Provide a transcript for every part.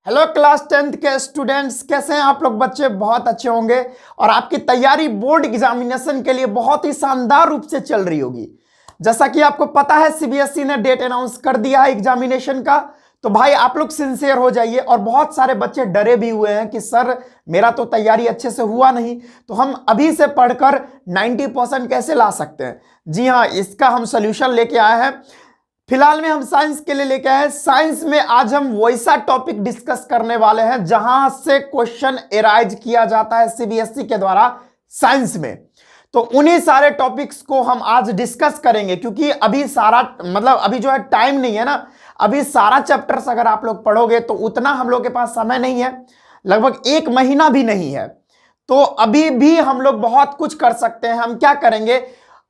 Hello class 10th के students, कैसे हैं आप लोग? बच्चे बहुत अच्छे होंगे और आपकी तैयारी बोर्ड एग्जामिनेशन के लिए बहुत ही शानदार रूप से चल रही होगी। जैसा कि आपको पता है, सीबीएसई ने डेट अनाउंस कर दिया है एग्जामिनेशन का। तो भाई आप लोग सिंसियर हो जाइए। और बहुत सारे बच्चे डरे भी हुए हैं कि सर मेरा तो तैयारी अच्छे से हुआ नहीं, तो हम अभी से पढ़कर 90% कैसे ला सकते हैं। जी हाँ, इसका हम सोल्यूशन लेके आए हैं। फिलहाल में हम साइंस के लिए लेके आए हैं। साइंस में आज हम वैसा टॉपिक डिस्कस करने वाले हैं जहां से क्वेश्चन एराइज किया जाता है सीबीएसई के द्वारा साइंस में। तो उन्हीं सारे टॉपिक्स को हम आज डिस्कस करेंगे, क्योंकि अभी सारा अभी जो है टाइम नहीं है ना। अभी सारा चैप्टर्स अगर आप लोग पढ़ोगे तो उतना हम लोग के पास समय नहीं है, लगभग 1 महीना भी नहीं है। तो अभी भी हम लोग बहुत कुछ कर सकते हैं। हम क्या करेंगे,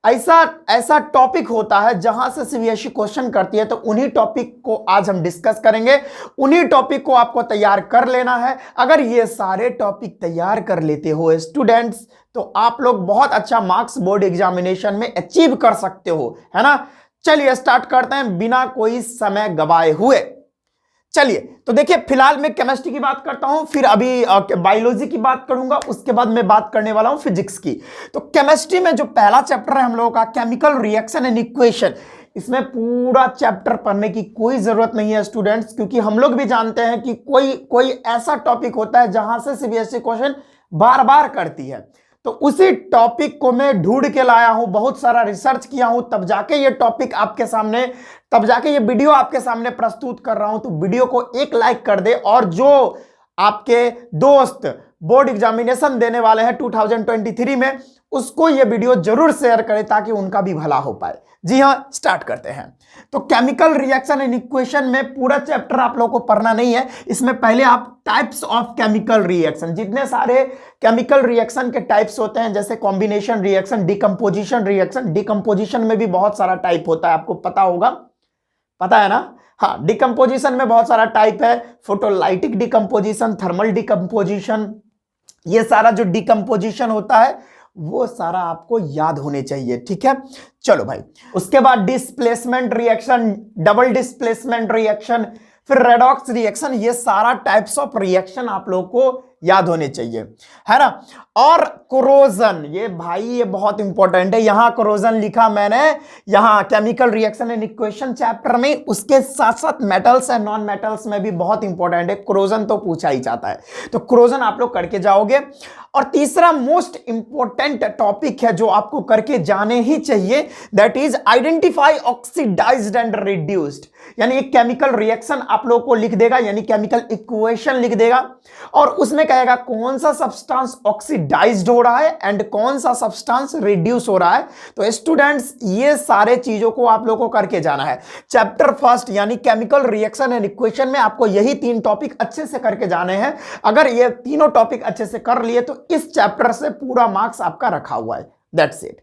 ऐसा टॉपिक होता है जहां से सीबीएसई क्वेश्चन करती है, तो उन्हीं टॉपिक को आज हम डिस्कस करेंगे। उन्हीं टॉपिक को आपको तैयार कर लेना है। अगर ये सारे टॉपिक तैयार कर लेते हो स्टूडेंट्स, तो आप लोग बहुत अच्छा मार्क्स बोर्ड एग्जामिनेशन में अचीव कर सकते हो, है ना। चलिए स्टार्ट करते हैं बिना कोई समय गवाए हुए। चलिए तो देखिए, फिलहाल मैं केमिस्ट्री की बात करता हूं, फिर अभी बायोलॉजी की बात करूंगा, उसके बाद मैं बात करने वाला हूं फिजिक्स की। तो केमिस्ट्री में जो पहला चैप्टर है हम लोगों का, केमिकल रिएक्शन एंड इक्वेशन, इसमें पूरा चैप्टर पढ़ने की कोई जरूरत नहीं है स्टूडेंट्स, क्योंकि हम लोग भी जानते हैं कि कोई ऐसा टॉपिक होता है जहां से सीबीएसई क्वेश्चन बार बार करती है। तो उसी टॉपिक को मैं ढूंढ के लाया हूं, बहुत सारा रिसर्च किया हूं, तब जाके ये टॉपिक आपके सामने, तब जाके ये वीडियो आपके सामने प्रस्तुत कर रहा हूं। तो वीडियो को एक लाइक कर दे, और जो आपके दोस्त बोर्ड एग्जामिनेशन देने वाले हैं 2023 में, उसको ये वीडियो जरूर शेयर करें ताकि उनका भी भला हो पाए। जी हां, स्टार्ट करते हैं। तो केमिकल रिएक्शन एंड इक्वेशन में पूरा चैप्टर आप लोगों को पढ़ना नहीं है। इसमें पहले आप टाइप्स ऑफ केमिकल रिएक्शन, जितने सारे केमिकल रिएक्शन के टाइप्स होते हैं, जैसे combination reaction, decomposition reaction, decomposition में भी बहुत सारा टाइप होता है, आपको पता होगा, पता है ना। हाँ, डिकम्पोजिशन में बहुत सारा टाइप है, फोटोलाइटिक डिकम्पोजिशन, थर्मल डिकम्पोजिशन, ये सारा जो डिकम्पोजिशन होता है वो सारा आपको याद होने चाहिए, ठीक है। चलो भाई, उसके बाद displacement reaction, double displacement reaction, फिर रेडॉक्स रिएक्शन, ये सारा टाइप्स ऑफ रिएक्शन आप लोगों को याद होने चाहिए, है ना। और कोरोजन, ये भाई ये बहुत इंपॉर्टेंट है। यहां कोरोजन लिखा मैंने, यहां chemical reaction and equation chapter में, उसके साथ साथ मेटल्स एंड नॉन मेटल्स में भी बहुत इंपॉर्टेंट है। कोरोजन तो पूछा ही जाता है, तो कोरोजन आप लोग करके जाओगे। और तीसरा मोस्ट इंपॉर्टेंट टॉपिक है जो आपको करके जाने ही चाहिए, that is identify oxidised and reduced. यानी एक केमिकल रिएक्शन आप लोगों को लिख देगा, यानी केमिकल इक्वेशन लिख देगा, और उसमें कहेगा कौन सा सब्सटेंस ऑक्सीडाइज्ड हो रहा है एंड कौन सा सब्सटेंस रिड्यूस हो रहा है। तो स्टूडेंट्स, ये सारे चीजों को आप लोगों को करके जाना है। चैप्टर फर्स्ट यानी केमिकल रिएक्शन एंड इक्वेशन में आपको यही 3 टॉपिक अच्छे से करके जाने हैं। अगर ये तीनों टॉपिक अच्छे से कर लिए तो इस चैप्टर से पूरा मार्क्स आपका रखा हुआ है। That's it.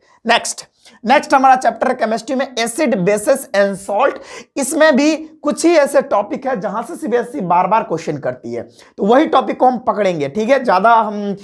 नेक्स्ट हमारा चैप्टर है केमिस्ट्री में एसिड, बेसिस एंड सॉल्ट। इसमें भी कुछ ही ऐसे टॉपिक है जहां से सीबीएसई बार बार क्वेश्चन करती है, तो वही टॉपिक को हम पकड़ेंगे, ठीक है। ज्यादा हम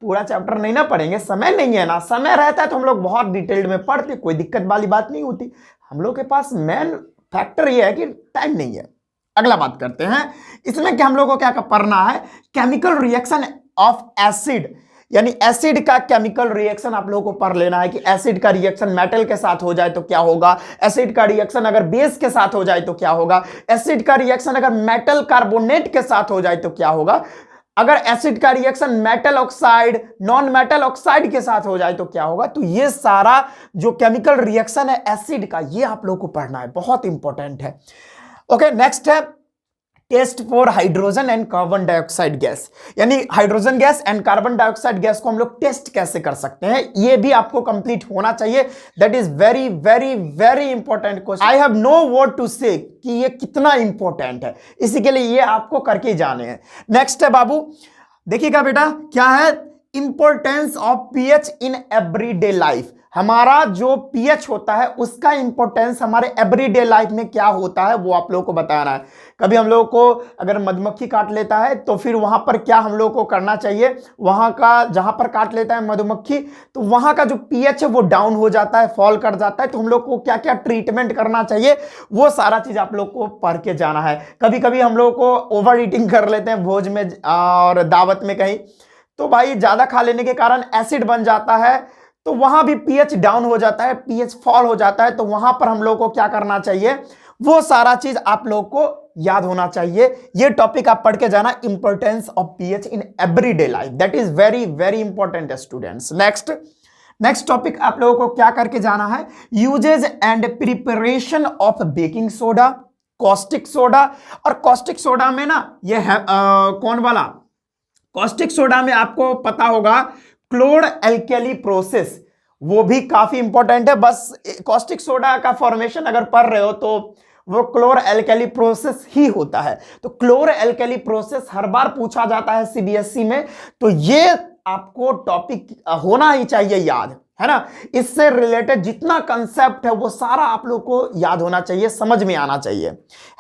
पूरा चैप्टर नहीं ना पढ़ेंगे, समय नहीं है ना। समय रहता है तो हम लोग बहुत डिटेल्ड में पढ़ते, कोई दिक्कत वाली बात नहीं होती। हम लोग के पास मेन फैक्टर यह है कि टाइम नहीं है। अगला बात करते हैं, इसमें क्या हम लोग को क्या पढ़ना है, केमिकल रिएक्शन ऑफ एसिड, यानी एसिड का केमिकल रिएक्शन आप लोगों को पढ़ लेना है कि एसिड का रिएक्शन मेटल के साथ हो जाए तो क्या होगा, एसिड का रिएक्शन अगर बेस के साथ हो जाए तो क्या होगा, एसिड का रिएक्शन अगर मेटल कार्बोनेट के साथ हो जाए तो क्या होगा, अगर एसिड का reaction metal oxide, non metal oxide के साथ हो जाए तो क्या होगा। तो ये सारा जो केमिकल रिएक्शन है एसिड का, ये आप लोगों को पढ़ना है, बहुत इंपॉर्टेंट है। ओके, नेक्स्ट है test for hydrogen and carbon dioxide gas, यानी hydrogen gas and carbon dioxide gas को हम लोग टेस्ट कैसे कर सकते हैं, ये भी आपको कंप्लीट होना चाहिए। That is very very very important question. I have no word to say कि ये कितना इंपॉर्टेंट है, इसी के लिए ये आपको करके जाने हैं। नेक्स्ट है बाबू, देखिएगा बेटा क्या है, importance of pH in everyday life. हमारा जो पीएच होता है उसका इंपॉर्टेंस हमारे एवरीडे लाइफ में क्या होता है वो आप लोगों को बताना है। कभी हम लोगों को अगर मधुमक्खी काट लेता है तो फिर वहां पर क्या हम लोगों को करना चाहिए, वहां का जहां पर काट लेता है मधुमक्खी तो वहां का जो पीएच है वो डाउन हो जाता है, फॉल कर जाता है, तो हम लोग को क्या क्या ट्रीटमेंट करना चाहिए वो सारा चीज आप लोग को पढ़ के जाना है। कभी कभी हम लोग को ओवर ईटिंग कर लेते हैं भोज में और दावत में कहीं, तो भाई ज्यादा खा लेने के कारण एसिड बन जाता है, तो वहां भी पीएच डाउन हो जाता है, पीएच फॉल हो जाता है, तो वहां पर हम लोग को क्या करना चाहिए वो सारा चीज आप लोग को याद होना चाहिए। ये टॉपिक आप पढ़ के जाना, importance of pH in everyday life, that is very very important students. Next topic आप लोगों को क्या करके जाना है, uses and preparation of baking soda, caustic soda. और कॉस्टिक सोडा में ना ये है कौन वाला, कॉस्टिक सोडा में आपको पता होगा क्लोर एल्केली प्रोसेस, वो भी काफी इंपॉर्टेंट है। बस कॉस्टिक सोडा का फॉर्मेशन अगर पढ़ रहे हो तो वो क्लोर एल्केली प्रोसेस ही होता है। तो क्लोर एल्केली प्रोसेस हर बार पूछा जाता है सीबीएसई में, तो ये आपको टॉपिक होना ही चाहिए याद, है ना। इससे रिलेटेड जितना कंसेप्ट है वो सारा आप लोग को याद होना चाहिए, समझ में आना चाहिए,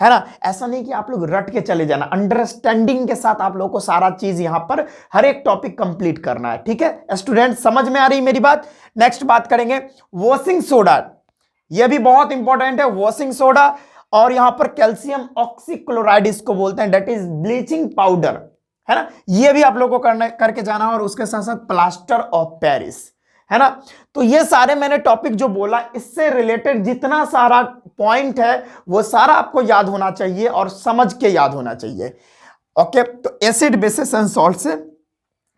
है ना। ऐसा नहीं कि आप लोग रट के चले जाना, अंडरस्टैंडिंग के साथ आप लोग को सारा चीज यहां पर हर एक टॉपिक कंप्लीट करना है, ठीक है स्टूडेंट, समझ में आ रही मेरी बात। नेक्स्ट बात करेंगे वॉशिंग सोडा, यह भी बहुत इंपॉर्टेंट है वॉशिंग सोडा। और यहां पर कैल्शियम ऑक्सीक्लोराइड इसको बोलते हैं, दैट इज ब्लीचिंग पाउडर, है ना। ये भी आप लोग को करके जाना, और उसके साथ साथ प्लास्टर ऑफ पेरिस, है ना। तो ये सारे मैंने टॉपिक जो बोला इससे रिलेटेड जितना सारा पॉइंट है वो सारा आपको याद होना चाहिए और समझ के याद होना चाहिए। ओके, तो एसिड बेसिस एंड सॉल्ट से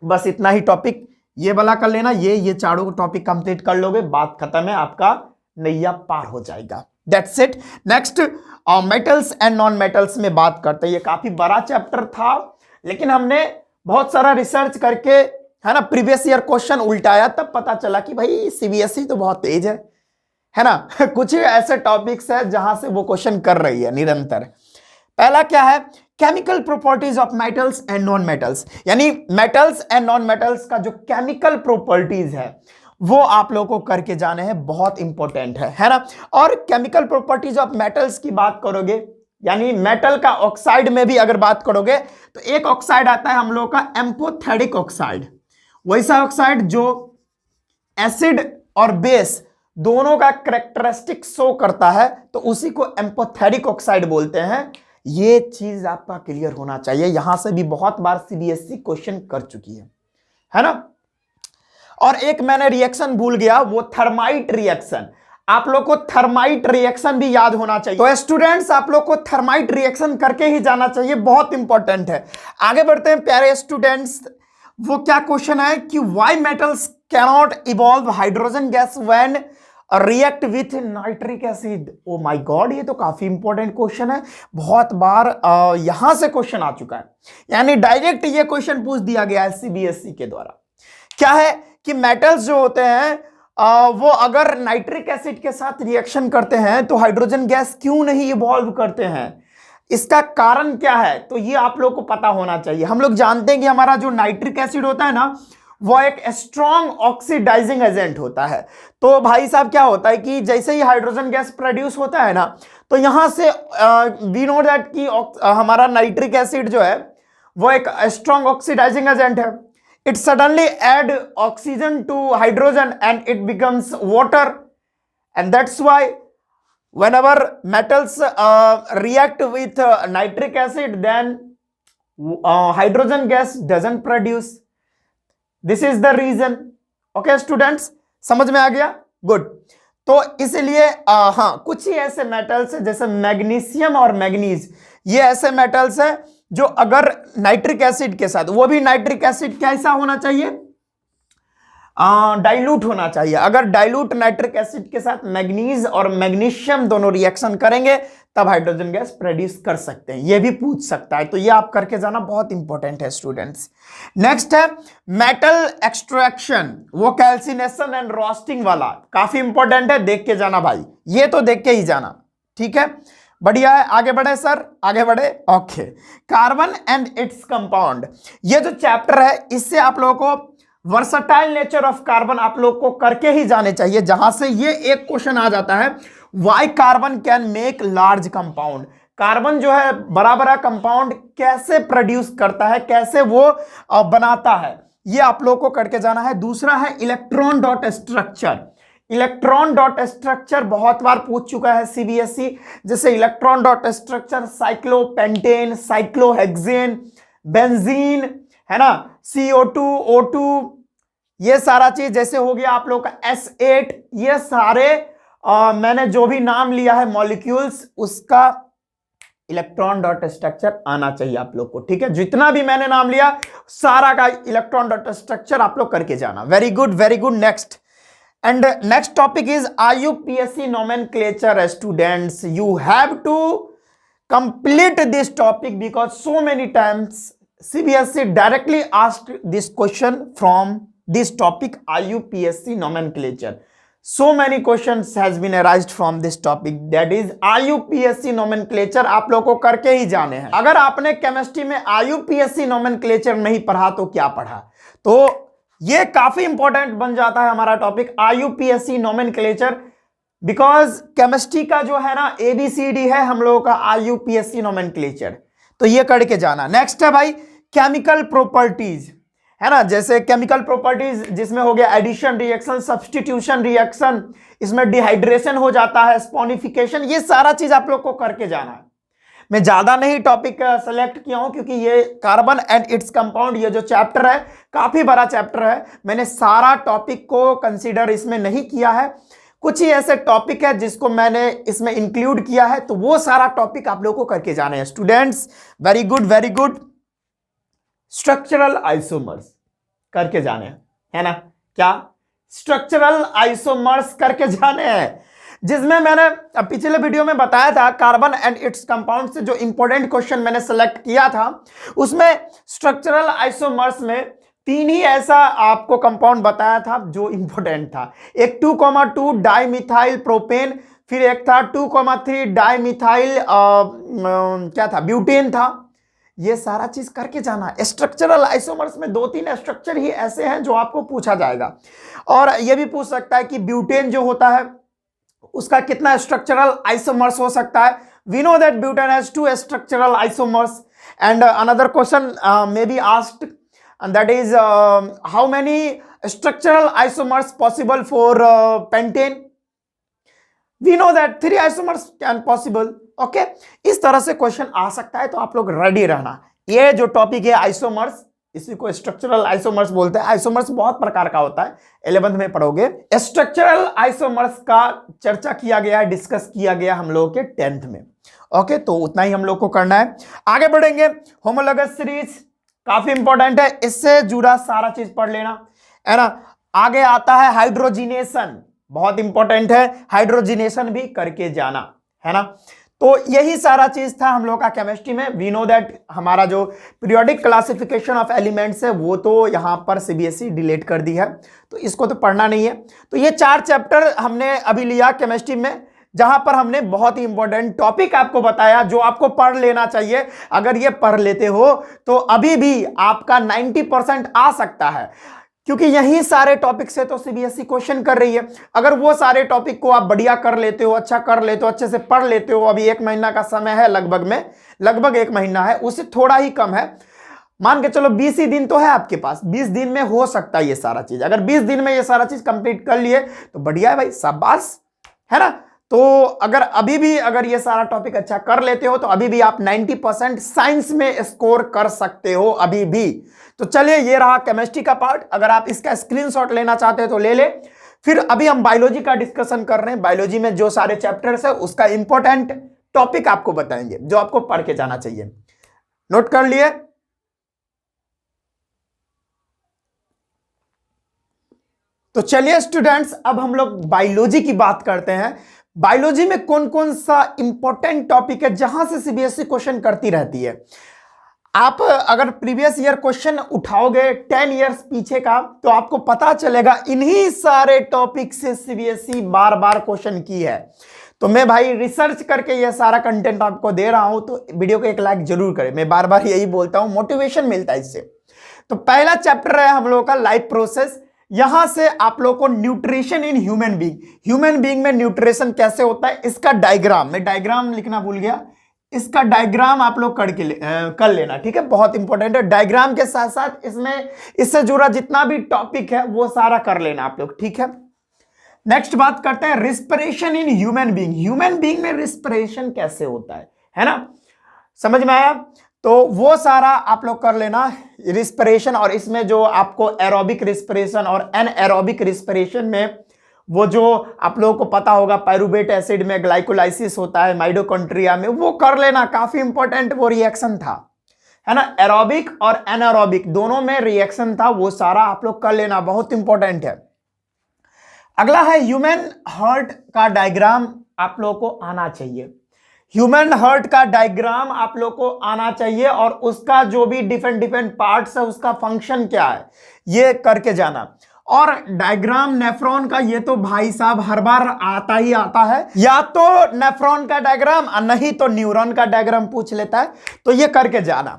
बस इतना ही टॉपिक ये वाला कर लेना, ये चारों टॉपिक कंप्लीट कर लोगे, बात खत्म है, आपका नैया पार हो जाएगा। That's it. Next metals and non metals में बात करते हैं। ये काफी बड़ा चैप्टर था, लेकिन हमने बहुत सारा रिसर्च करके, है ना, प्रीवियस ईयर क्वेश्चन उल्टाया, तब पता चला कि भाई सीबीएसई तो बहुत तेज है ना। कुछ ऐसे टॉपिक्स है जहां से वो क्वेश्चन कर रही है निरंतर। पहला क्या है, chemical properties of metals and non metals, यानी मेटल्स एंड नॉन मेटल्स का जो केमिकल प्रॉपर्टीज है वो आप लोगों को करके जाने हैं, बहुत इंपॉर्टेंट है ना। और केमिकल प्रॉपर्टीज ऑफ मेटल्स की बात करोगे, यानी मेटल का ऑक्साइड में भी अगर बात करोगे तो एक ऑक्साइड आता है हम लोग का एम्फोथेरिक ऑक्साइड, वैसा ऑक्साइड जो एसिड और बेस दोनों का कैरेक्टरिस्टिक शो करता है, तो उसी को एम्फोथेरिक ऑक्साइड बोलते हैं। ये चीज आपका क्लियर होना चाहिए, यहां से भी बहुत बार सीबीएसई क्वेश्चन कर चुकी है ना। और एक मैंने रिएक्शन भूल गया, वो थर्माइट रिएक्शन, आप लोग को थर्माइट रिएक्शन भी याद होना चाहिए। तो स्टूडेंट्स आप लोग को थर्माइट रिएक्शन करके ही जाना चाहिए, बहुत इंपॉर्टेंट है। आगे बढ़ते हैं प्यारे स्टूडेंट्स। वो क्या क्वेश्चन है कि why metals cannot evolve hydrogen gas when react with nitric acid. Oh my God, ये तो काफी इंपॉर्टेंट क्वेश्चन है, बहुत बार यहां से क्वेश्चन आ चुका है, यानी डायरेक्ट ये क्वेश्चन पूछ दिया गया है सीबीएसई के द्वारा। क्या है कि मेटल्स जो होते हैं वो अगर नाइट्रिक एसिड के साथ रिएक्शन करते हैं तो हाइड्रोजन गैस क्यों नहीं इवॉल्व करते हैं, इसका कारण क्या है, तो ये आप लोग को पता होना चाहिए। हम लोग जानते हैं कि हमारा जो नाइट्रिक एसिड होता है ना वो एक स्ट्रॉन्ग ऑक्सीडाइजिंग एजेंट होता है। तो भाई साहब क्या होता है कि जैसे ही हाइड्रोजन गैस प्रोड्यूस होता है ना, तो यहां से वी नो दैट कि हमारा नाइट्रिक एसिड जो है वो एक स्ट्रॉन्ग ऑक्सीडाइजिंग एजेंट है। It suddenly add oxygen to hydrogen and it becomes water, and that's why whenever metals react with nitric acid, then hydrogen gas doesn't produce. This is the reason. Okay students, समझ में आ गया? Good. तो इसलिए हाँ, कुछ ही ऐसे metals है जैसे मैग्नीशियम और मैग्नीज, ये ऐसे मेटल्स है जो अगर नाइट्रिक एसिड के साथ, वो भी नाइट्रिक एसिड कैसा होना चाहिए, डाइल्यूट होना चाहिए। अगर डाइल्यूट नाइट्रिक एसिड के साथ मैग्नीज और मैग्नीशियम दोनों रिएक्शन करेंगे तब हाइड्रोजन गैस प्रोड्यूस कर सकते हैं, ये भी पूछ सकता है, तो ये आप करके जाना, बहुत इंपॉर्टेंट है स्टूडेंट्स। नेक्स्ट है मेटल एक्सट्रैक्शन, वो कैल्सिनेशन एंड रोस्टिंग वाला काफी इंपॉर्टेंट है, देख के जाना भाई, ये तो देख के ही जाना, ठीक है, बढ़िया है। आगे बढ़े सर, आगे बढ़े। Okay, carbon and its compound, ये जो चैप्टर है इससे आप लोगों को वर्सटाइल नेचर ऑफ कार्बन आप लोग को करके ही जाने चाहिए, जहां से ये एक क्वेश्चन आ जाता है, why carbon can make large compound. Carbon जो है बड़ा बड़ा कंपाउंड कैसे प्रोड्यूस करता है, कैसे वो बनाता है, ये आप लोग को करके जाना है। दूसरा है electron dot structure. Electron dot structure बहुत बार पूछ चुका है सीबीएसई, जैसे electron dot structure cyclopentane, cyclohexane, benzene, है ना, CO2, O2, ये सारा चीज जैसे हो गया आप लोग का S8, ये सारे मैंने जो भी नाम लिया है मॉलिक्यूल्स, उसका इलेक्ट्रॉन डॉट स्ट्रक्चर आना चाहिए आप लोग को, ठीक है। जितना भी मैंने नाम लिया सारा का इलेक्ट्रॉन डॉट स्ट्रक्चर आप लोग करके जाना। Very good, very good. Next and next topic is IUPAC nomenclature। Students, you have to complete this topic because so many times CBSE directly asked this question from this topic IUPAC nomenclature. So many questions has been arised from this topic, that is IUPAC nomenclature आप लोग को करके ही जाने हैं। अगर आपने chemistry में IUPAC nomenclature नहीं पढ़ा तो क्या पढ़ा, तो ये काफी इंपॉर्टेंट बन जाता है हमारा topic IUPAC nomenclature, because chemistry का जो है ना ABCD है हम लोगों का IUPAC nomenclature, तो ये करके जाना। नेक्स्ट है भाई केमिकल प्रॉपर्टीज, है ना, जैसे केमिकल प्रॉपर्टीज जिसमें हो गया एडिशन रिएक्शन, सब्स्टिट्यूशन रिएक्शन, इसमें डिहाइड्रेशन हो जाता है, स्पॉनिफिकेशन, ये सारा चीज आप लोग को करके जाना है। मैं ज्यादा नहीं टॉपिक सेलेक्ट किया हूं क्योंकि ये कार्बन एंड इट्स कंपाउंड, ये जो चैप्टर है काफी बड़ा चैप्टर है, मैंने सारा टॉपिक को कंसीडर इसमें नहीं किया है, कुछ ही ऐसे टॉपिक है जिसको मैंने इसमें इंक्लूड किया है, तो वो सारा टॉपिक आप लोग को करके जाने हैं students. Very good, very good. Structural isomers करके जाने हैं, है ना, क्या स्ट्रक्चरल आइसोमर्स करके जाने हैं, जिसमें मैंने पिछले वीडियो में बताया था कार्बन एंड इट्स कंपाउंड से जो इंपॉर्टेंट क्वेश्चन मैंने सेलेक्ट किया था, उसमें स्ट्रक्चरल आइसोमर्स में 3 ही ऐसा आपको कंपाउंड बताया था जो इंपॉर्टेंट था। एक 2,2 डाइमिथाइल प्रोपेन, फिर एक था 2,3 डाइमिथाइल क्या था, ब्यूटेन था। ये सारा चीज करके जाना। स्ट्रक्चरल आइसोमर्स में 2-3 स्ट्रक्चर ही ऐसे हैं जो आपको पूछा जाएगा, और ये भी पूछ सकता है कि ब्यूटेन जो होता है उसका कितना स्ट्रक्चरल आइसोमर्स हो सकता है। We know that butane has 2 structural isomers, and another question may be asked, and that is how many structural isomers possible for pentane. We know that 3 isomers can possible. Okay, इस तरह से question आ सकता है, तो आप लोग ready रहना। ये जो टॉपिक है आइसोमर्स, इसी को स्ट्रक्चरल आइसोमर्स बोलते हैं। आइसोमर्स बहुत प्रकार का होता है, 11th में पढ़ोगे। स्ट्रक्चरल आइसोमर्स का चर्चा किया गया है, डिस्कस किया गया हम लोगों के 10th में। ओके, तो उतना ही हम लोग को करना है। आगे बढ़ेंगे। होमोलोगस सीरीज काफी इंपॉर्टेंट है, इससे जुड़ा सारा चीज पढ़ लेना, है ना। आगे आता है हाइड्रोजिनेशन, बहुत इंपॉर्टेंट है, हाइड्रोजिनेशन भी करके जाना, है ना। तो यही सारा चीज था हम लोग का केमिस्ट्री में। वी नो दैट हमारा जो पीरियोडिक क्लासिफिकेशन ऑफ एलिमेंट्स है वो तो यहां पर सीबीएसई डिलीट कर दी है, तो इसको तो पढ़ना नहीं है। तो ये 4 चैप्टर हमने अभी लिया केमिस्ट्री में, जहां पर हमने बहुत ही इंपॉर्टेंट टॉपिक आपको बताया जो आपको पढ़ लेना चाहिए। अगर ये पढ़ लेते हो तो अभी भी आपका 90% आ सकता है, क्योंकि यही सारे टॉपिक से तो सीबीएसई क्वेश्चन कर रही है। अगर वो सारे टॉपिक को आप बढ़िया कर लेते हो, अच्छा कर लेते हो, अच्छे से पढ़ लेते हो, अभी 1 महीना का समय है लगभग 1 महीना है, उससे थोड़ा ही कम है, मान के चलो 20 ही दिन तो है आपके पास, 20 दिन में हो सकता है ये सारा चीज। अगर 20 दिन में ये सारा चीज कंप्लीट कर लिए तो बढ़िया है भाई, शाबाश, है ना। तो अगर अभी भी अगर ये सारा टॉपिक अच्छा कर लेते हो तो अभी भी आप 90% साइंस में स्कोर कर सकते हो अभी भी। तो चलिए, ये रहा केमिस्ट्री का पार्ट। अगर आप इसका स्क्रीनशॉट लेना चाहते हो तो ले ले। फिर अभी हम बायोलॉजी का डिस्कशन कर रहे हैं। बायोलॉजी में जो सारे चैप्टर्स है उसका इंपॉर्टेंट टॉपिक आपको बताएंगे जो आपको पढ़ के जाना चाहिए। नोट कर लिए। तो चलिए स्टूडेंट्स, अब हम लोग बायोलॉजी की बात करते हैं। बायोलॉजी में कौन कौन सा इंपॉर्टेंट टॉपिक है जहां से सीबीएसई क्वेश्चन करती रहती है। आप अगर प्रीवियस ईयर क्वेश्चन उठाओगे 10 इयर्स पीछे का, तो आपको पता चलेगा इन्हीं सारे टॉपिक से सीबीएसई बार बार क्वेश्चन की है। तो मैं भाई रिसर्च करके ये सारा कंटेंट आपको दे रहा हूं, तो वीडियो को एक लाइक जरूर करें। मैं बार बार यही बोलता हूं, मोटिवेशन मिलता है इससे। तो पहला चैप्टर है हम लोगों का लाइफ प्रोसेस। यहां से आप लोगों को न्यूट्रिशन इन ह्यूमन बीइंग में न्यूट्रिशन कैसे होता है इसका डायग्राम, मैं डायग्राम लिखना भूल गया, इसका डायग्राम आप लोग कर लेना, ठीक है, बहुत इंपॉर्टेंट है। डायग्राम के साथ साथ इसमें इससे जुड़ा जितना भी टॉपिक है वो सारा कर लेना आप लोग, ठीक है। नेक्स्ट बात करते हैं रिस्पिरेशन इन ह्यूमन बीइंग में रिस्पिरेशन कैसे होता है ना, समझ में आया? तो वो सारा आप लोग कर लेना रिस्पिरेशन। और इसमें जो आपको एरोबिक रिस्पिरेशन और एनएरोबिक रिस्पिरेशन में वो जो आप लोगों को पता होगा पायरुवेट एसिड में ग्लाइकोलाइसिस होता है माइटोकॉन्ड्रिया में, वो कर लेना, काफी इंपॉर्टेंट वो रिएक्शन था, है ना। एरोबिक और एनारोबिक दोनों में रिएक्शन था, वो सारा आप लोग कर लेना, बहुत इंपॉर्टेंट है। अगला है ह्यूमन हार्ट का डायग्राम आप लोगों को आना चाहिए। ह्यूमन हार्ट का डायग्राम आप लोग को आना चाहिए और उसका जो भी डिफरेंट पार्ट्स है उसका फंक्शन क्या है ये करके जाना। और डायग्राम नेफ्रॉन का ये तो भाई साहब हर बार आता ही आता है, या तो नेफ्रॉन का डायग्राम नहीं तो न्यूरॉन का डायग्राम पूछ लेता है, तो ये करके जाना।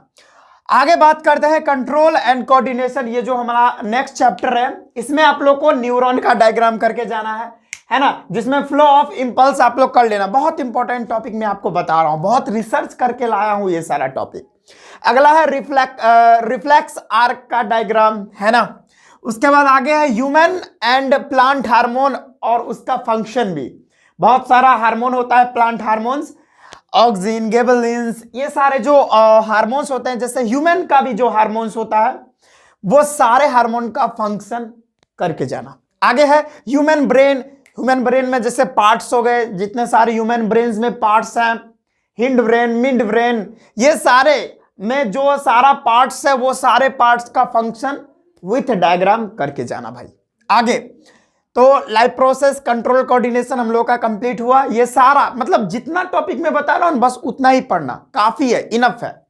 आगे बात करते हैं कंट्रोल एंड कोऑर्डिनेशन, ये जो हमारा नेक्स्ट चैप्टर है इसमें आप लोग को न्यूरॉन का डायग्राम करके जाना है ना, जिसमें फ्लो ऑफ इंपल्स आप लोग कर लेना। बहुत इंपॉर्टेंट टॉपिक मैं आपको बता रहा हूं, बहुत रिसर्च करके लाया हूं ये सारा टॉपिक। अगला है रिफ्लेक्स आर्क का डायग्राम, है ना। उसके बाद आगे है ह्यूमन एंड प्लांट हार्मोन और उसका फंक्शन भी। बहुत सारा हार्मोन होता है, प्लांट हार्मोन्स, ऑक्सिन, गिबरेलिन्स, ये सारे जो हार्मोन्स होते हैं, जैसे ह्यूमन का भी जो हार्मोन्स होता है वो सारे हार्मोन का फंक्शन करके जाना। आगे है ह्यूमन ब्रेन में जैसे पार्ट्स हो गए, जितने सारे ह्यूमन ब्रेन में पार्ट्स हैं, हिंड ब्रेन, मिड ब्रेन, ये सारे में जो सारा पार्ट्स है वो सारे पार्ट्स का फंक्शन विथ डायग्राम करके जाना भाई। आगे तो लाइफ प्रोसेस, कंट्रोल, कोऑर्डिनेशन हम लोग का कंप्लीट हुआ। ये सारा मतलब जितना टॉपिक में बता रहा हूं बस उतना ही पढ़ना, काफी है, इनफ है।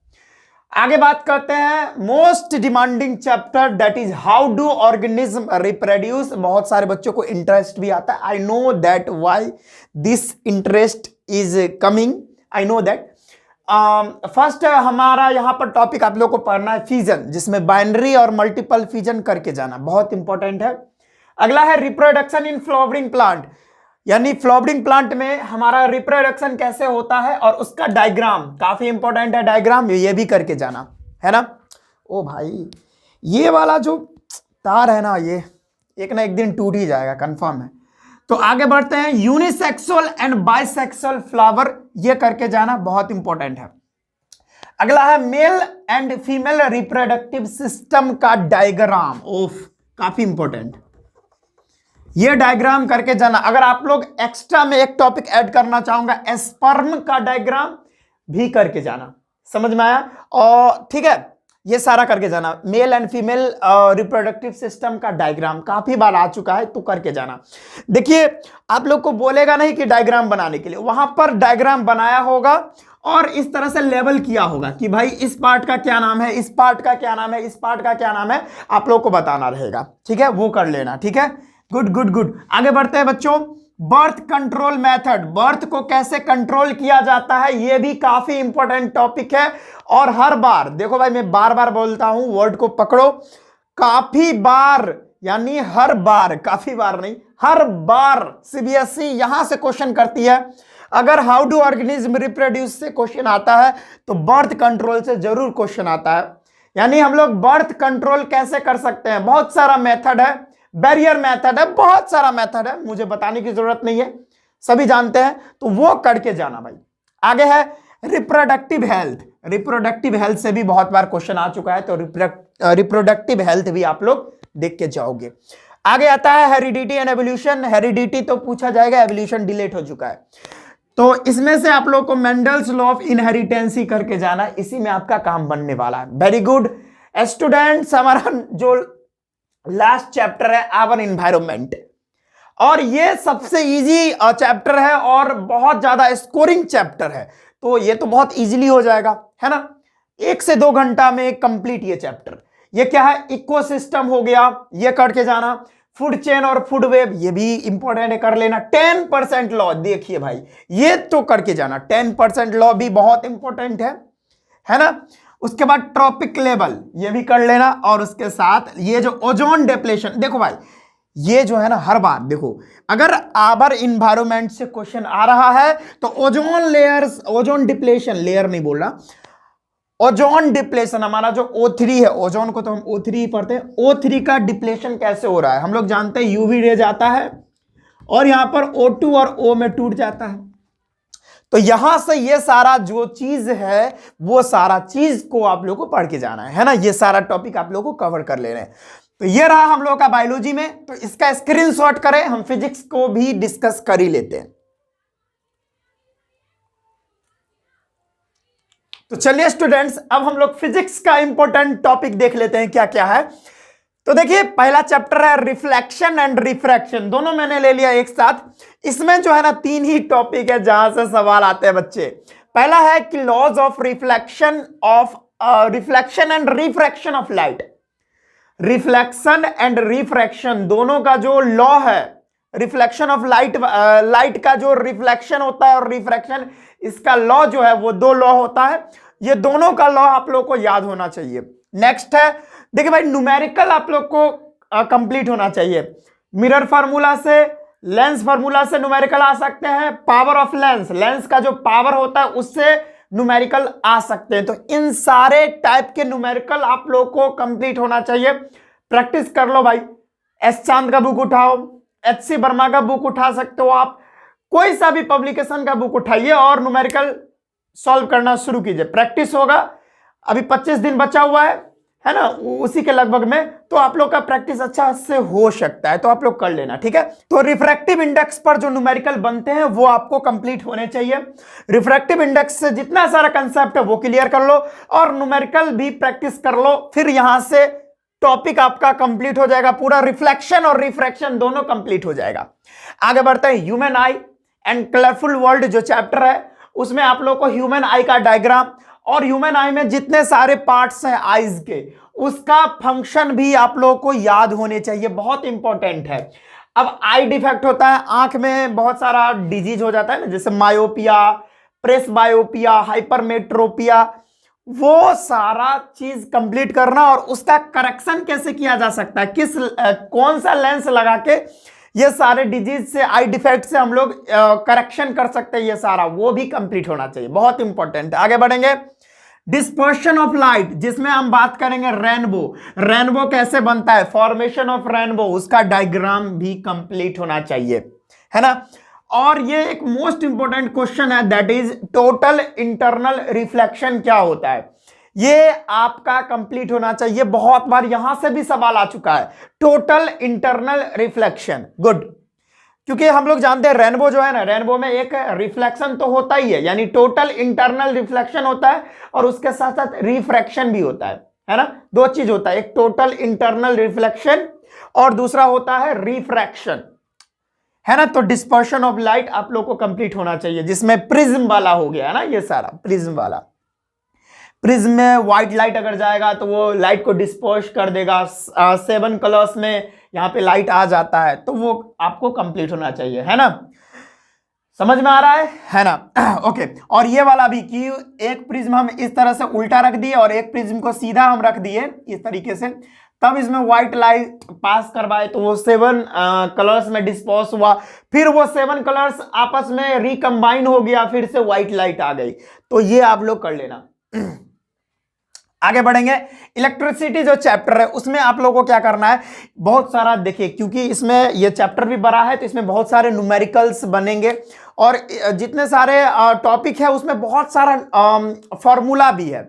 आगे बात करते हैं most demanding chapter, that is how do organism reproduce. बहुत सारे बच्चों को इंटरेस्ट भी आता है, I know that why this interest is coming, I know that. First हमारा यहां पर टॉपिक आप लोग को पढ़ना है फिजन, जिसमें बाइनरी और मल्टीपल फिजन करके जाना, बहुत इंपॉर्टेंट है। अगला है रिप्रोडक्शन इन फ्लावरिंग प्लांट, यानी फ्लावरिंग प्लांट में हमारा रिप्रोडक्शन कैसे होता है और उसका डायग्राम, काफी इंपॉर्टेंट है डायग्राम, ये भी करके जाना, है ना। ओ भाई ये वाला जो तार है ना, ये एक ना एक दिन टूट ही जाएगा, कंफर्म है। तो आगे बढ़ते हैं, यूनिसेक्सुअल एंड बाइसेक्सुअल फ्लावर, ये करके जाना, बहुत इंपॉर्टेंट है। अगला है male and female reproductive system का डायग्राम, ओफ काफी इंपॉर्टेंट, ये डायग्राम करके जाना। अगर आप लोग एक्स्ट्रा में एक टॉपिक ऐड करना चाहूंगा, स्पर्म का डायग्राम भी करके जाना, समझ में आया? और ठीक है, ये सारा करके जाना। Male and female reproductive system का डायग्राम काफी बार आ चुका है, तो करके जाना। देखिए आप लोग को बोलेगा नहीं कि डायग्राम बनाने के लिए, वहां पर डायग्राम बनाया होगा और इस तरह से लेबल किया होगा कि भाई इस पार्ट का क्या नाम है, इस पार्ट का क्या नाम है, इस पार्ट का क्या नाम है, आप लोग को बताना रहेगा, ठीक है, वो कर लेना, ठीक है। Good good good. आगे बढ़ते हैं बच्चों, बर्थ कंट्रोल मेथड, बर्थ को कैसे कंट्रोल किया जाता है, ये भी काफी इंपॉर्टेंट टॉपिक है। और हर बार देखो भाई, मैं बार बार बोलता हूं, वर्ड को पकड़ो, काफी बार, यानी हर बार, काफी बार नहीं, हर बार सीबीएसई यहां से क्वेश्चन करती है। अगर हाउ डू ऑर्गेनिज्म रिप्रोड्यूस से क्वेश्चन आता है तो बर्थ कंट्रोल से जरूर क्वेश्चन आता है। यानी हम लोग बर्थ कंट्रोल कैसे कर सकते हैं, बहुत सारा मेथड है, बैरियर मेथड है, बहुत सारा मेथड है, मुझे बताने की जरूरत नहीं है, सभी जानते हैं, तो वो करके जाना भाई। आगे है रिप्रोडक्टिव हेल्थ, रिप्रोडक्टिव हेल्थ से भी बहुत बार क्वेश्चन आ चुका है, तो रिप्रोडक्टिव हेल्थ भी आप लोग देख के जाओगे। आगे आता है हेरिडिटी एंड एवोल्यूशन, हेरिडिटी तो पूछा जाएगा, एवोल्यूशन डिलीट हो चुका है। तो इसमें से आप लोग को मेंडल्स लॉ ऑफ इनहेरिटेंसी करके जाना, इसी में आपका काम बनने वाला है। वेरी गुड स्टूडेंट्स, हमारा जो लास्ट चैप्टर है आवर इन्वायरमेंट, और ये सबसे इजी चैप्टर है और बहुत ज्यादा स्कोरिंग चैप्टर है, तो ये तो बहुत इजीली हो जाएगा, है ना। 1 से 2 घंटा में कंप्लीट ये चैप्टर। ये क्या है, इकोसिस्टम हो गया, ये करके जाना। फूड चेन और फूड वेब, ये भी इंपॉर्टेंट है, कर लेना। 10% लॉ, देखिए भाई ये तो करके जाना, 10% लॉ भी बहुत इंपॉर्टेंट है ना। उसके बाद ट्रॉपिक लेवल ये भी कर लेना, और उसके साथ ये जो ओजोन डिप्लेशन, देखो भाई ये जो है ना हर बार देखो, अगर आवर इन्वायरमेंट से क्वेश्चन आ रहा है तो ozone layers, ozone depletion, layer नहीं बोल रहा, ओजोन डिप्लेशन, हमारा जो O3 है, ओजोन को तो हम O3 ही पढ़ते हैं, O3 का डिप्लेशन कैसे हो रहा है। हम लोग जानते हैं यूवी रे जाता है और यहां पर O2 और O में टूट जाता है, तो यहां से ये सारा जो चीज है वो सारा चीज को आप लोगों को पढ़ के जाना है ना, ये सारा टॉपिक आप लोगों को कवर कर लेना है। तो ये रहा हम लोग का बायोलॉजी में, तो इसका स्क्रीनशॉट करें, हम फिजिक्स को भी डिस्कस कर ही लेते हैं। तो चलिए स्टूडेंट्स, अब हम लोग फिजिक्स का इंपॉर्टेंट टॉपिक देख लेते हैं क्या क्या है। तो देखिए पहला चैप्टर है रिफ्लेक्शन एंड रिफ्रैक्शन, दोनों मैंने ले लिया एक साथ। इसमें जो है ना 3 ही टॉपिक है जहां से सवाल आते हैं बच्चे। पहला है कि laws of reflection and refraction of light. Reflection and refraction दोनों का जो लॉ है, रिफ्लेक्शन ऑफ लाइट, लाइट का जो रिफ्लेक्शन होता है और रिफ्रैक्शन, इसका लॉ जो है वो 2 लॉ होता है। ये दोनों का लॉ आप लोग को याद होना चाहिए। नेक्स्ट है, देखिए भाई न्यूमेरिकल आप लोग को कंप्लीट होना चाहिए। मिरर फार्मूला से, लेंस फार्मूला से न्यूमेरिकल आ सकते हैं, पावर ऑफ लेंस, लेंस का जो पावर होता है उससे न्यूमेरिकल आ सकते हैं। तो इन सारे टाइप के न्यूमेरिकल आप लोग को कंप्लीट होना चाहिए। प्रैक्टिस कर लो भाई, एस चांद का बुक उठाओ, HC वर्मा का बुक उठा सकते हो आप, कोई सा भी पब्लिकेशन का बुक उठाइए और न्यूमेरिकल सॉल्व करना शुरू कीजिए। प्रैक्टिस होगा, अभी 25 दिन बचा हुआ है ना, उसी के लगभग में, तो आप लोग का प्रैक्टिस अच्छा से हो सकता है, तो आप लोग कर लेना, ठीक है। तो रिफ्रैक्टिव इंडेक्स पर जो न्यूमेरिकल बनते हैं वो आपको कंप्लीट होने चाहिए। रिफ्रैक्टिव इंडेक्स से जितना सारा कंसेप्ट है वो क्लियर कर लो और न्यूमेरिकल भी प्रैक्टिस कर लो, फिर यहां से टॉपिक आपका कंप्लीट हो जाएगा, पूरा रिफ्लेक्शन और रिफ्रैक्शन दोनों कंप्लीट हो जाएगा। आगे बढ़ते हैं, human I and colourful world जो चैप्टर है उसमें आप लोग को ह्यूमन आई का डायग्राम और ह्यूमन आई में जितने सारे पार्ट्स हैं आईज के, उसका फंक्शन भी आप लोगों को याद होने चाहिए, बहुत इंपॉर्टेंट है। अब आई डिफेक्ट होता है, आंख में बहुत सारा डिजीज हो जाता है ना, जैसे मायोपिया, प्रेस बायोपिया, हाइपरमेट्रोपिया, वो सारा चीज कंप्लीट करना और उसका करेक्शन कैसे किया जा सकता है, कौन सा लेंस लगा के ये सारे डिजीज से, आई डिफेक्ट से हम लोग करेक्शन कर सकते हैं, ये सारा वो भी कंप्लीट होना चाहिए, बहुत इंपॉर्टेंट है। आगे बढ़ेंगे, डिस्पर्शन ऑफ लाइट, जिसमें हम बात करेंगे रेनबो, रेनबो कैसे बनता है, फॉर्मेशन ऑफ रेनबो, उसका डायग्राम भी कंप्लीट होना चाहिए, है ना। और ये एक मोस्ट इंपॉर्टेंट क्वेश्चन है, that is total internal reflection क्या होता है, ये आपका कंप्लीट होना चाहिए। बहुत बार यहां से भी सवाल आ चुका है, टोटल इंटरनल रिफ्लेक्शन, गुड, क्योंकि हम लोग जानते हैं रेनबो जो है ना, रेनबो में एक रिफ्लेक्शन तो होता ही है, यानी टोटल इंटरनल रिफ्लेक्शन होता है और उसके साथ साथ रिफ्रैक्शन भी होता है ना, 2 चीज होता है, एक टोटल इंटरनल रिफ्लेक्शन और दूसरा होता है रिफ्रैक्शन, है ना। तो डिस्पर्शन ऑफ लाइट आप लोग को कंप्लीट होना चाहिए, जिसमें प्रिज्म वाला हो गया है ना, ये सारा प्रिज्म वाला, प्रिज्म में व्हाइट लाइट अगर जाएगा तो वो लाइट को डिस्पर्स कर देगा, 7 कलर्स में यहाँ पे लाइट आ जाता है, तो वो आपको कंप्लीट होना चाहिए, है ना, समझ में आ रहा है ना। ओके, और ये वाला भी कि एक प्रिज्म हम इस तरह से उल्टा रख दिए और एक प्रिज्म को सीधा हम रख दिए इस तरीके से, तब इसमें व्हाइट लाइट पास करवाए तो वो 7 कलर्स में डिस्पर्स हुआ, फिर वो 7 कलर्स आपस में रिकम्बाइन हो गया, फिर से व्हाइट लाइट आ गई, तो ये आप लोग कर लेना। आगे बढ़ेंगे, इलेक्ट्रिसिटी जो चैप्टर है उसमें आप लोगों को क्या करना है, बहुत सारा देखिए, क्योंकि इसमें ये चैप्टर भी बड़ा है तो इसमें बहुत सारे न्यूमेरिकल्स बनेंगे और जितने सारे टॉपिक है उसमें बहुत सारा फॉर्मूला भी है,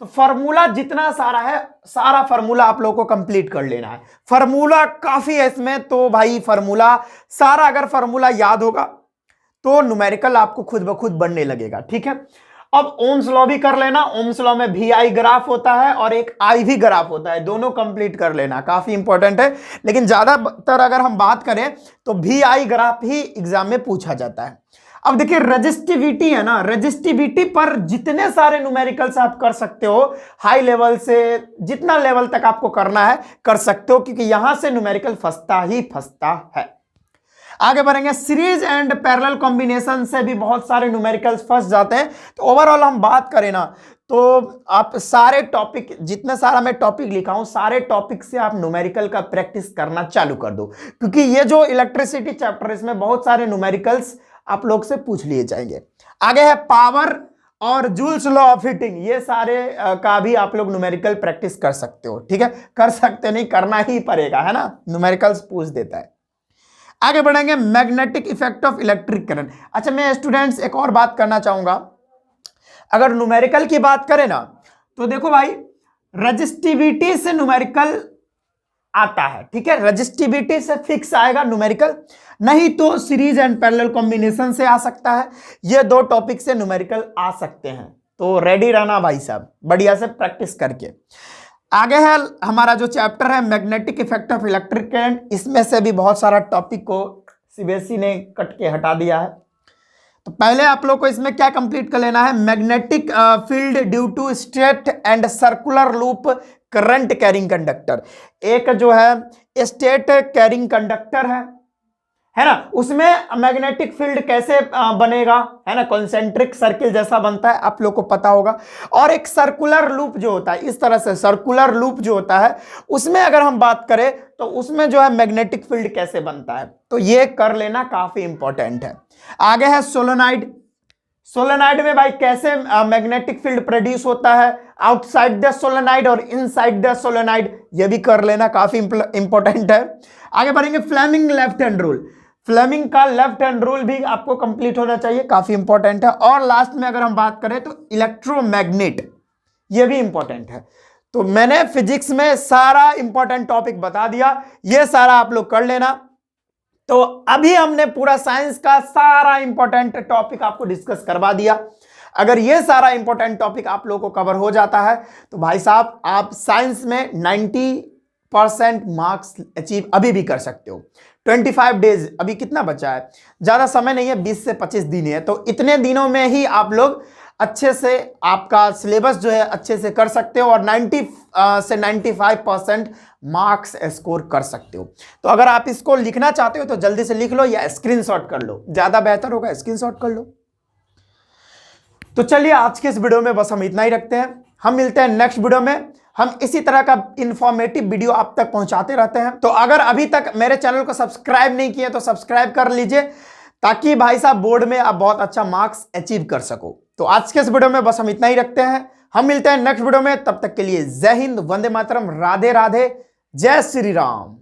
तो फॉर्मूला जितना सारा है सारा फॉर्मूला आप लोगों को कंप्लीट कर लेना है। फॉर्मूला काफी है इसमें, तो भाई फॉर्मूला सारा अगर फॉर्मूला याद होगा तो न्यूमेरिकल आपको खुद ब खुद बनने लगेगा, ठीक है। अब ओम्स लॉ भी कर लेना, ओम्स लॉ में भी आई ग्राफ होता है और एक आई भी ग्राफ होता है, दोनों कंप्लीट कर लेना, काफी इंपॉर्टेंट है। लेकिन ज्यादातर अगर हम बात करें तो भी आई ग्राफ ही एग्जाम में पूछा जाता है। अब देखिए रेजिस्टिविटी है ना, रेजिस्टिविटी पर जितने सारे न्यूमेरिकल्स आप कर सकते हो, हाई लेवल से जितना लेवल तक आपको करना है कर सकते हो, क्योंकि यहां से न्यूमेरिकल फंसता ही फंसता है। आगे बढ़ेंगे, सीरीज एंड पैरेलल कॉम्बिनेशन से भी बहुत सारे न्यूमेरिकल्स फंस जाते हैं। तो ओवरऑल हम बात करें ना, तो आप सारे टॉपिक, जितने सारा मैं टॉपिक लिखा हूं, सारे टॉपिक से आप न्यूमेरिकल का प्रैक्टिस करना चालू कर दो, क्योंकि ये जो इलेक्ट्रिसिटी चैप्टर है इसमें बहुत सारे न्यूमेरिकल्स आप लोग से पूछ लिए जाएंगे। आगे है पावर और जूल्स लॉ ऑफ हीटिंग, ये सारे का भी आप लोग न्यूमेरिकल प्रैक्टिस कर सकते हो। ठीक है, कर सकते नहीं, करना ही पड़ेगा, है ना, न्यूमेरिकल्स पूछ देता है। आगे बढ़ेंगे, magnetic effect of electric current. अच्छा, मैं स्टूडेंट्स एक और बात करना चाहूंगा, अगर न्यूमेरिकल की बात करें ना, तो देखो भाई, रजिस्टिविटी से न्यूमेरिकल आता है। ठीक है, रजिस्टिविटी से फिक्स आएगा न्यूमेरिकल, नहीं तो सीरीज एंड पैरेलल कॉम्बिनेशन से आ सकता है। ये दो टॉपिक से न्यूमेरिकल आ सकते हैं, तो रेडी रहना भाई साहब, बढ़िया से प्रैक्टिस करके। आगे है हमारा जो चैप्टर है magnetic effect of electric current, इसमें से भी बहुत सारा टॉपिक को सीबीएसई ने कट के हटा दिया है। तो पहले आप लोग को इसमें क्या कंप्लीट कर लेना है, magnetic field due to straight and circular loop current carrying conductor. एक जो है स्टेट कैरिंग कंडक्टर है ना, उसमें मैग्नेटिक फील्ड कैसे बनेगा, है ना, कॉन्सेंट्रिक सर्किल जैसा बनता है, आप लोग को पता होगा। और एक सर्कुलर लूप जो होता है, इस तरह से सर्कुलर लूप जो होता है, उसमें अगर हम बात करें तो उसमें जो है मैग्नेटिक फील्ड कैसे बनता है, तो ये कर लेना काफी इंपॉर्टेंट है। आगे है सोलेनॉइड। सोलेनॉइड में भाई कैसे मैग्नेटिक फील्ड प्रोड्यूस होता है, आउटसाइड द सोलेनॉइड और इनसाइड द सोलेनॉइड, ये भी कर लेना, काफी इंपॉर्टेंट है। आगे बढ़ेंगे, Fleming left hand rule. Fleming का लेफ्ट हैंड रूल भी आपको कंप्लीट होना चाहिए, काफी इंपॉर्टेंट है। और लास्ट में अगर हम बात करें तो इलेक्ट्रोमैग्नेट, ये भी इंपॉर्टेंट है। तो मैंने फिजिक्स में सारा इंपॉर्टेंट टॉपिक बता दिया, ये सारा आप लोग कर लेना। तो अभी हमने पूरा साइंस का सारा इंपॉर्टेंट टॉपिक आपको डिस्कस करवा दिया। अगर ये सारा इंपॉर्टेंट टॉपिक आप लोगों को कवर हो जाता है तो भाई साहब आप साइंस में 90% मार्क्स अचीव अभी भी कर सकते हो। 25 डेज, अभी कितना बचा है, ज्यादा समय नहीं है, 20 से 25 दिन है। तो इतने दिनों में ही आप लोग अच्छे से आपका सिलेबस जो है अच्छे से कर सकते हो और 90 से 95% मार्क्स स्कोर कर सकते हो। तो अगर आप इसको लिखना चाहते हो तो जल्दी से लिख लो या स्क्रीनशॉट कर लो, ज्यादा बेहतर होगा, स्क्रीनशॉट कर लो। तो चलिए आज के इस वीडियो में बस हम इतना ही रखते हैं, हम मिलते हैं नेक्स्ट वीडियो में। हम इसी तरह का इंफॉर्मेटिव वीडियो आप तक पहुंचाते रहते हैं। तो अगर अभी तक मेरे चैनल को सब्सक्राइब नहीं किए तो सब्सक्राइब कर लीजिए, ताकि भाई साहब बोर्ड में आप बहुत अच्छा मार्क्स अचीव कर सको। तो आज के इस वीडियो में बस हम इतना ही रखते हैं, हम मिलते हैं नेक्स्ट वीडियो में। तब तक के लिए जय हिंद, वंदे मातरम, राधे राधे, जय श्री राम।